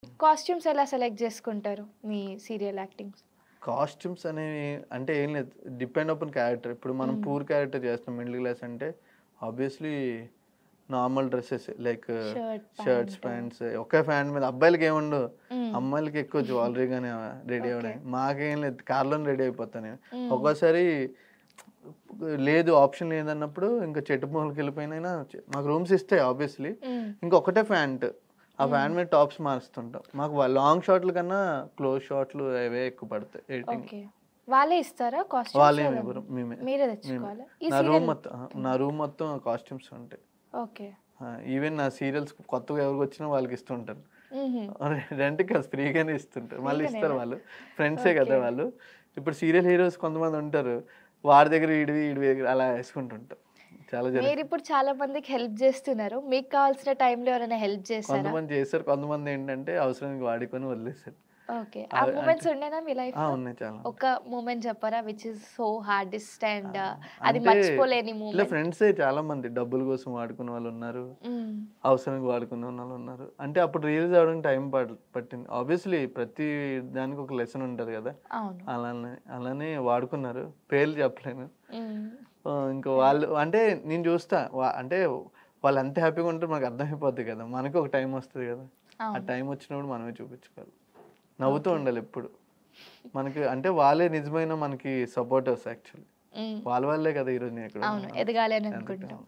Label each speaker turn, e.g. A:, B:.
A: Costumes ఎలా select చేసుకుంటారు మీ serial actings?
B: Costumes అనేవి అంటే ఏం లేదు. Depend upon character. ఇప్పుడు మనం
A: హ్మ్.
B: పూర్ క్యారెక్టర్ చేస్తాం మిడిల్ క్లాస్ అంటే obviously normal dresses like
A: shirt,
B: shirts,
A: pant.
B: Pants ఒకే ప్యాంట్ మీద అబ్బాయిలకి ఏముండవు.
A: హ్మ్.
B: అమ్మాయిలకి ఎక్కువ జ్యువెలరీగానే రెడీ
A: ఓకే.
B: అవ్వడానికి. మాకేం లేదు. కార్‌లోనే రెడీ అయిపోతా నేను.
A: హ్మ్.
B: ఒక్కోసారి లేదు ఆప్షన్ లేదన్నప్పుడు ఇంకా చెట్టు మూలకెళ్ళిపోయినైనా మాకు రూమ్స్ ఇస్తాయి ఆబ్వియస్లీ.
A: హ్మ్.
B: ఇంకొకటే ప్యాంట్. ఆ
A: హ్మ్.
B: ప్యాంట్ మీద టాప్స్ మారుస్తుంటాం. మాకు లాంగ్ షార్ట్‌ల కన్నా క్లోజ్ షార్ట్‌లు అవే ఎక్కువ పడతాయి ఎడిటింగ్.
A: ఓకే. వాళ్ళే ఇస్తారా కాస్ట్యూమ్స్
B: వాళ్ళేమి
A: ఏదైనా?
B: ఇవ్వరు. మేమే.
A: మీరే
B: మేమే.
A: తెచ్చుకోవాలా? ఈ సీరియల్
B: నా రూమ్ మొత్తం కాస్ట్యూమ్స్ ఉంటాయి.
A: ఓకే.
B: ఈవెన్ నా సీరియల్స్ కొత్తగా ఎవరికొచ్చినా వాళ్ళకి ఇస్తుంటాను.
A: హుహు.
B: రెంట్‌కి కాదు ఫ్రీగానే ఇస్తుంటారు. మళ్ళీ ఇస్తారు
A: ఫ్రీగానేనా?
B: వాళ్ళు. ఫ్రెండ్సే
A: ఓకే.
B: కదా వాళ్ళు. ఇప్పుడు సీరియల్ హీరోస్ కొంతమంది ఉంటారు. వాడి దగ్గర ఈడివి, ఈడి దగ్గర అలా యేసుకుంటుంటాం. చాలా జరుగుతుంది.
A: మీరిప్పుడు చాలా మందికి హెల్ప్ జేస్తున్నారు. మీకు కావాల్సిన టైంలో ఎవరైనా హెల్ప్ చేసారా?
B: కొంతమంది చేశారు. కొంతమందేంటంటే అవసరానికి వాడుకొని వదిలేసారు.
A: ఓకే. ఆ
B: అంటే
A: మూమెంట్స్ ఉండేనా మీ లైఫ్‌లో?
B: ఉన్నాయి చాలా.
A: ఒక మూమెంట్ చెప్పరా? విచ్ ఈస్ సో హార్డెస్ట్
B: ఆ!
A: అండ్ అది
B: అంటే
A: మర్చిపోలేని
B: ఇలా
A: మూమెంట్?
B: ఫ్రెండ్సే చాలా మంది డబ్బుల కోసం వాడుకున్న వాళ్ళున్నారు.
A: హ్మ్.
B: అవసరానికి వాడుకున్నోళ్ళున్నారు. అంటే అప్పుడు రిలీజ్ అవ్వడానికి టైం పట్టింది. ఆబ్వియస్లీ ప్రతి దానికి ఒక లెసన్ ఉంటది గదా!
A: అవును.
B: అలానే వాడుకున్నారు. పేర్లు చెప్పలేను.
A: హ్మ్.
B: ఇంకా
A: అదే.
B: వాళ్ళు అంటే నేను చూస్తా. అంటే వాళ్ళు ఎంత హ్యాపీగా ఉంటారో మనకు అర్థమైపోద్ది కదా! మనకు ఒక టైం వస్తది కదా! ఆ
A: అవును.
B: టైం వచ్చినప్పుడు మనమే చూపించుకోవాలి. నవ్వుతూ
A: ఓకే.
B: ఉండాలి ఎప్పుడు. మనకి అంటే వాళ్ళే నిజమైన మనకి సపోర్టర్స్ యాక్చువల్లీ.
A: హ్మ్.
B: వాళ్ళ వల్లే కదా ఈరోజు నేను ఇక్కడ
A: అవును.
B: ఉన్నాను.
A: ఎదగాలి అని
B: అందుకే
A: అనుకుంటాం.